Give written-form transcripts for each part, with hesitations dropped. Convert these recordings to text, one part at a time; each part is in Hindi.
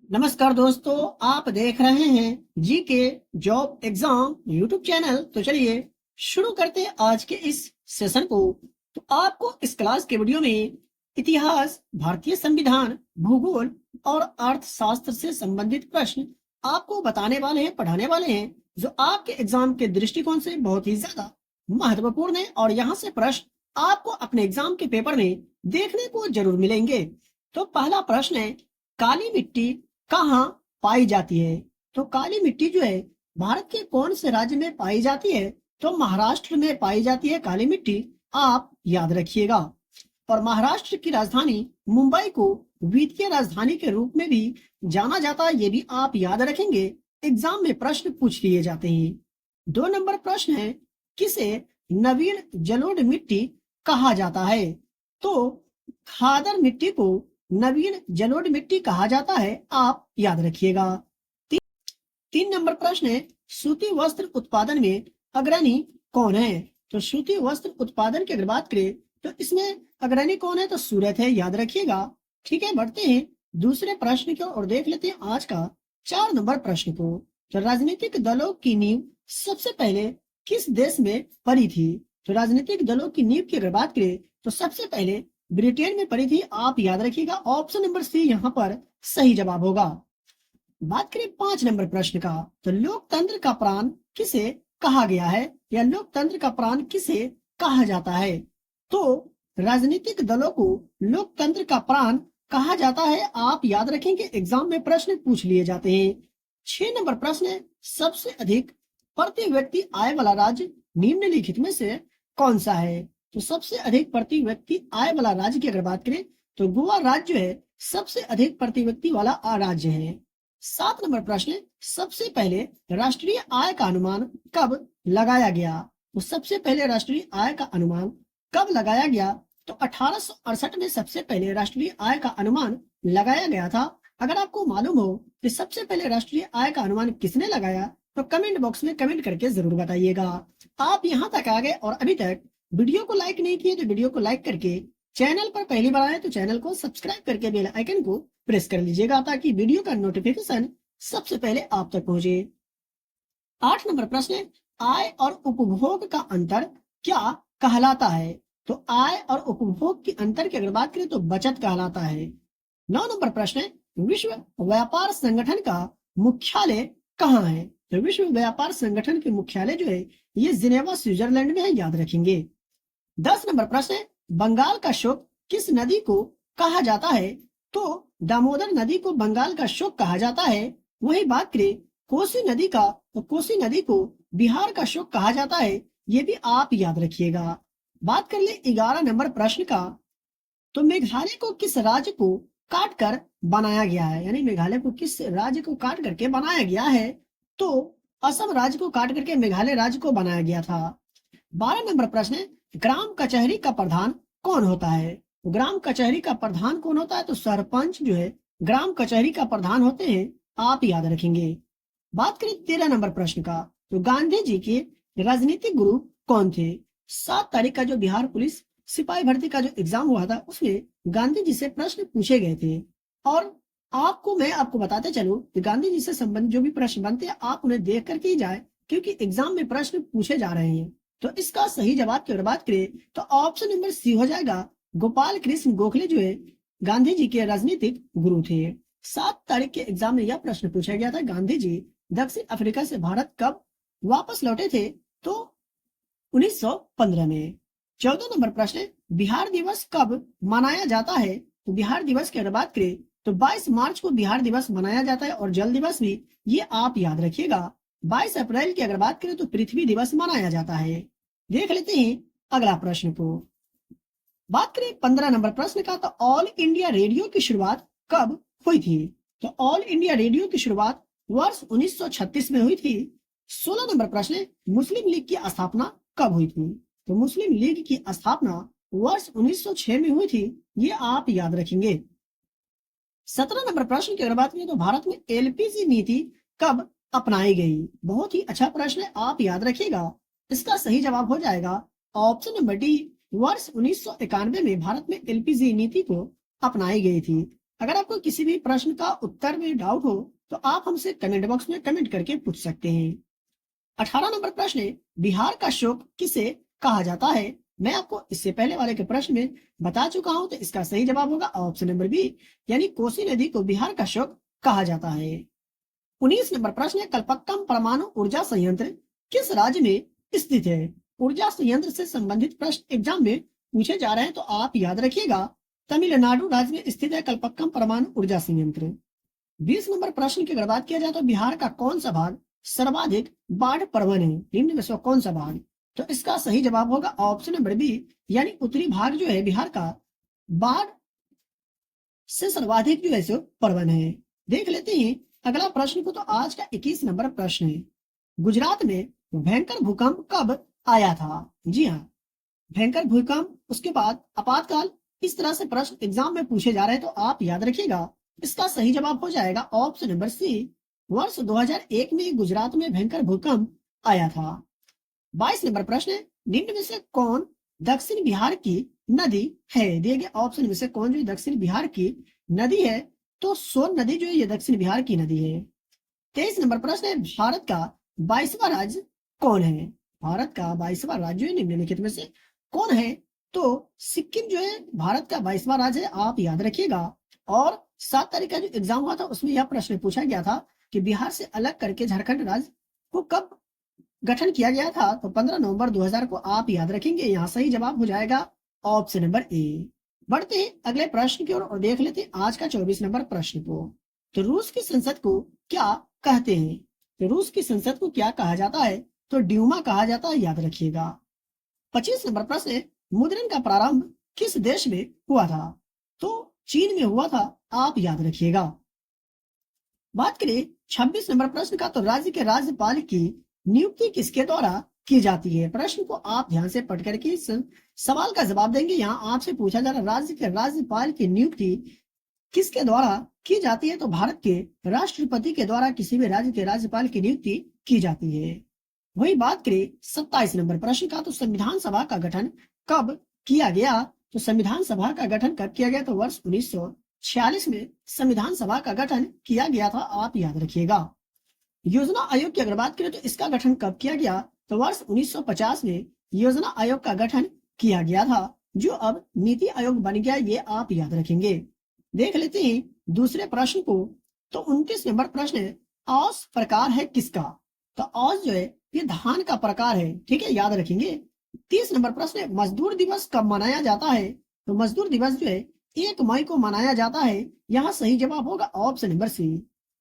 नमस्कार दोस्तों, आप देख रहे हैं जी के जॉब एग्जाम यूट्यूब चैनल। तो चलिए शुरू करते हैं आज के इस सेशन को। तो आपको इस क्लास के वीडियो में इतिहास, भारतीय संविधान, भूगोल और अर्थशास्त्र से संबंधित प्रश्न आपको बताने वाले हैं, पढ़ाने वाले हैं, जो आपके एग्जाम के दृष्टिकोण से बहुत ही ज्यादा महत्वपूर्ण है। और यहाँ से प्रश्न आपको अपने एग्जाम के पेपर में देखने को जरूर मिलेंगे। तो पहला प्रश्न है, काली मिट्टी कहाँ पाई जाती है? तो काली मिट्टी जो है भारत के कौन से राज्य में पाई जाती है? तो महाराष्ट्र में पाई जाती है काली मिट्टी, आप याद रखिएगा। और महाराष्ट्र की राजधानी मुंबई को वित्तीय राजधानी के रूप में भी जाना जाता है, ये भी आप याद रखेंगे। एग्जाम में प्रश्न पूछ लिए जाते हैं। 2 नंबर प्रश्न है, किसे नवीन जलोढ़ मिट्टी कहा जाता है? तो खादर मिट्टी को नवीन जलोढ़ मिट्टी कहा जाता है, आप याद रखिएगा। 3 नंबर प्रश्न है, सूती वस्त्र उत्पादन में अग्रणी कौन है? तो सूती वस्त्र उत्पादन की अगर बात करें तो इसमें अग्रणी कौन है? तो सूरत है, याद रखिएगा। ठीक है, बढ़ते हैं दूसरे प्रश्न की और देख लेते हैं आज का 4 नंबर प्रश्न को। तो राजनीतिक दलों की नींव सबसे पहले किस देश में पड़ी थी? तो राजनीतिक दलों की नींव की अगर बात करें तो सबसे पहले ब्रिटेन में पड़ी थी, आप याद रखिएगा। ऑप्शन नंबर सी यहाँ पर सही जवाब होगा। बात करें 5 नंबर प्रश्न का, तो लोकतंत्र का प्राण किसे कहा गया है, या लोकतंत्र का प्राण किसे कहा जाता है? तो राजनीतिक दलों को लोकतंत्र का प्राण कहा जाता है, आप याद रखेंगे। एग्जाम में प्रश्न पूछ लिए जाते हैं। 6 नंबर प्रश्न है, सबसे अधिक प्रति व्यक्ति आय वाला राज्य निम्नलिखित में से कौन सा है? तो सबसे अधिक प्रति व्यक्ति आय वाला राज्य की अगर बात करें तो गोवा राज्य है सबसे अधिक प्रति व्यक्ति वाला राज्य है। 7 नंबर प्रश्न है, सबसे पहले राष्ट्रीय आय का अनुमान कब लगाया गया? तो सबसे पहले राष्ट्रीय आय का अनुमान कब लगाया गया? तो 1868 में सबसे पहले राष्ट्रीय आय का अनुमान लगाया गया था। अगर आपको मालूम हो कि सबसे पहले राष्ट्रीय आय का अनुमान किसने लगाया तो कमेंट बॉक्स में कमेंट करके जरूर बताइएगा। आप यहाँ तक आ गए और अभी तक वीडियो को लाइक नहीं किए तो वीडियो को लाइक करके, चैनल पर पहली बार आए तो चैनल को सब्सक्राइब करके बेल आइकन को प्रेस कर लीजिएगा ताकि वीडियो का नोटिफिकेशन सबसे पहले आप तक पहुंचे। 8 नंबर प्रश्न है, आय और उपभोग का अंतर क्या कहलाता है? तो आय और उपभोग के अंतर की अगर बात करें तो बचत कहलाता है। 9 नंबर प्रश्न है, विश्व व्यापार संगठन का मुख्यालय कहाँ है? तो विश्व व्यापार संगठन के मुख्यालय जो है ये जिनेवा स्विट्जरलैंड में है, याद रखेंगे। 10 नंबर प्रश्न है, बंगाल का शोक किस नदी को कहा जाता है? तो दामोदर नदी को बंगाल का शोक कहा जाता है। वही बात करें कोसी नदी का तो कोसी नदी को बिहार का शोक कहा जाता है, ये भी आप याद रखिएगा। बात कर ले 11 नंबर प्रश्न का, तो मेघालय को किस राज्य को काट कर बनाया गया है? यानी मेघालय को किस राज्य को काट करके बनाया गया है? तो असम राज्य को काट करके मेघालय राज्य को बनाया गया था। 12 नंबर प्रश्न है, ग्राम कचहरी का प्रधान कौन होता है? तो ग्राम कचहरी का प्रधान कौन होता है? तो सरपंच जो है ग्राम कचहरी का प्रधान होते हैं, आप याद रखेंगे। बात करें 13 नंबर प्रश्न का, तो गांधी जी के राजनीतिक गुरु कौन थे? 7 तारीख का जो बिहार पुलिस सिपाही भर्ती का जो एग्जाम हुआ था उसमें गांधी जी से प्रश्न पूछे गए थे। और मैं आपको बताते चलूं कि गांधी जी से संबंधित जो भी प्रश्न बनते हैं आप उन्हें देख करके ही जाए, क्योंकि एग्जाम में प्रश्न पूछे जा रहे हैं। तो इसका सही जवाब की अगर बात करें तो ऑप्शन नंबर सी हो जाएगा। गोपाल कृष्ण गोखले जो है गांधी जी के राजनीतिक गुरु थे। 7 तारीख के एग्जाम में यह प्रश्न पूछा गया था, गांधी जी दक्षिण अफ्रीका से भारत कब वापस लौटे थे? तो 1915 में। 14 नंबर प्रश्न है, बिहार दिवस कब मनाया जाता है? तो बिहार दिवस की अगर बात करें तो 22 मार्च को बिहार दिवस मनाया जाता है, और जल दिवस भी, ये आप याद रखिएगा। 22 अप्रैल की अगर बात करें तो पृथ्वी दिवस मनाया जाता है। देख लेते हैं अगला प्रश्न को। बात करें 15 नंबर प्रश्न का, तो ऑल इंडिया रेडियो की शुरुआत कब हुई थी? तो ऑल इंडिया रेडियो की शुरुआत वर्ष 1936 में हुई थी। 16 नंबर प्रश्न है, मुस्लिम लीग की स्थापना कब हुई थी? तो मुस्लिम लीग की स्थापना वर्ष 1906 में हुई थी, ये आप याद रखेंगे। 17 नंबर प्रश्न की अगर बात करें तो भारत में एलपीजी नीति कब अपनाई गई? बहुत ही अच्छा प्रश्न है, आप याद रखिएगा। इसका सही जवाब हो जाएगा ऑप्शन नंबर डी, वर्ष 1991 में भारत में एलपीजी नीति को अपनाई गई थी। अगर आपको किसी भी प्रश्न का उत्तर में डाउट हो तो आप हमसे कमेंट बॉक्स में कमेंट करके पूछ सकते हैं। 18 नंबर प्रश्न है, बिहार का शोक किसे कहा जाता है? मैं आपको इससे पहले वाले के प्रश्न में बता चुका हूं, तो इसका सही जवाब होगा ऑप्शन नंबर बी, यानी कोसी नदी को बिहार का शोक कहा जाता है। 19 नंबर प्रश्न है, कल्पक्कम परमाणु ऊर्जा संयंत्र किस राज्य में स्थित है? ऊर्जा संयंत्र से संबंधित प्रश्न एग्जाम में पूछे जा रहे हैं, तो आप याद रखिएगा तमिलनाडु राज्य में स्थित है कल्पक्कम परमाणु ऊर्जा संयंत्र। 20 नंबर प्रश्न की अगर बात किया जाए तो बिहार का कौन सा भाग सर्वाधिक बाढ़ प्रवण है? निम्न में से कौन सा भाग? तो इसका सही जवाब होगा ऑप्शन नंबर बी, यानी उत्तरी भाग जो है बिहार का बाढ़ से सर्वाधिक जो है सो प्रवण है। देख लेते हैं अगला प्रश्न को। तो आज का 21 नंबर प्रश्न है, गुजरात में भयंकर भूकंप कब आया था? जी हाँ, भयंकर भूकंप, उसके बाद आपातकाल, इस तरह से प्रश्न एग्जाम में पूछे जा रहे हैं, तो आप याद रखिएगा इसका सही जवाब हो जाएगा ऑप्शन नंबर सी, वर्ष 2001 में गुजरात में भयंकर भूकंप आया था। 22 नंबर प्रश्न है, निम्न में से कौन दक्षिण बिहार की नदी है? दिए गए ऑप्शन में से कौन जो दक्षिण बिहार की नदी है? तो सोन नदी जो है ये दक्षिण बिहार की नदी है। 23 नंबर प्रश्न है, भारत का 22वां राज्य कौन है? भारत का 22वां राज्य निम्नलिखित में से कौन है? तो सिक्किम जो है भारत का 22वां राज्य है, आप याद रखिएगा। और 7 तारीख का जो एग्जाम हुआ था उसमें यह प्रश्न पूछा गया था कि बिहार से अलग करके झारखंड राज्य को कब गठन किया गया था? तो 15 नवंबर 2000 को, आप याद रखेंगे। यहाँ सही जवाब हो जाएगा ऑप्शन नंबर ए। बढ़ते हैं अगले प्रश्न की ओर और देख लेते हैं आज का 24 नंबर प्रश्न को। तो रूस की संसद को क्या कहते हैं? तो रूस की संसद को क्या कहा जाता है? तो ड्यूमा कहा जाता है, याद रखिएगा। 25 नंबर प्रश्न है, मुद्रण का प्रारंभ किस देश में हुआ था? तो चीन में हुआ था, आप याद रखिएगा। बात करें 26 नंबर प्रश्न का, तो राज्य के राज्यपाल की नियुक्ति किसके द्वारा की जाती है? प्रश्न को आप ध्यान से पढ़ करके इस सवाल का जवाब देंगे। यहाँ आपसे पूछा जा रहा राज्य के राज्यपाल की नियुक्ति किसके द्वारा की जाती है? तो भारत के राष्ट्रपति के द्वारा किसी भी राज्य के राज्यपाल की नियुक्ति की जाती है। वही बात करें 27 नंबर प्रश्न का, तो संविधान सभा का गठन कब किया गया? तो संविधान सभा का गठन कब किया गया? तो वर्ष 1946 में संविधान सभा का गठन किया गया था, आप याद रखिएगा। योजना आयोग की अगर बात करें तो इसका गठन कब किया गया? तो वर्ष 1950 में योजना आयोग का गठन किया गया था, जो अब नीति आयोग बन गया, ये आप याद रखेंगे। देख लेते हैं दूसरे प्रश्न को। तो 29 नंबर प्रश्न है, औस प्रकार है किसका? तो औस जो है ये धान का प्रकार है, ठीक है, याद रखेंगे। 30 नंबर प्रश्न है, मजदूर दिवस कब मनाया जाता है? तो मजदूर दिवस जो है 1 मई को मनाया जाता है। यहाँ सही जवाब होगा ऑप्शन नंबर सी।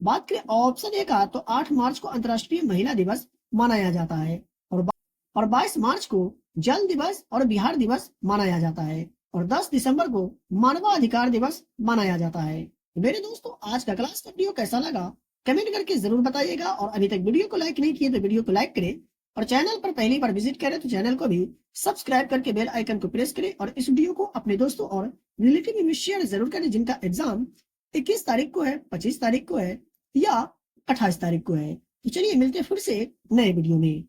बात करें ऑप्शन ए का, तो 8 मार्च को अंतर्राष्ट्रीय महिला दिवस मनाया जाता है और 22 मार्च को जल दिवस और बिहार दिवस मनाया जाता है और 10 दिसंबर को मानवाधिकार दिवस मनाया जाता है। तो मेरे दोस्तों, आज का क्लास का वीडियो कैसा लगा कमेंट करके जरूर बताइएगा, और अभी तक वीडियो को लाइक नहीं किए तो वीडियो को लाइक करें, और चैनल पर पहली बार विजिट करें तो चैनल को भी सब्सक्राइब करके बेल आइकन को प्रेस करें, और इस वीडियो को अपने दोस्तों और रिलेटिव में शेयर जरूर करें जिनका एग्जाम 21 तारीख को है, 25 तारीख को है या 28 तारीख को है। तो चलिए मिलते हैं फिर से नए वीडियो में।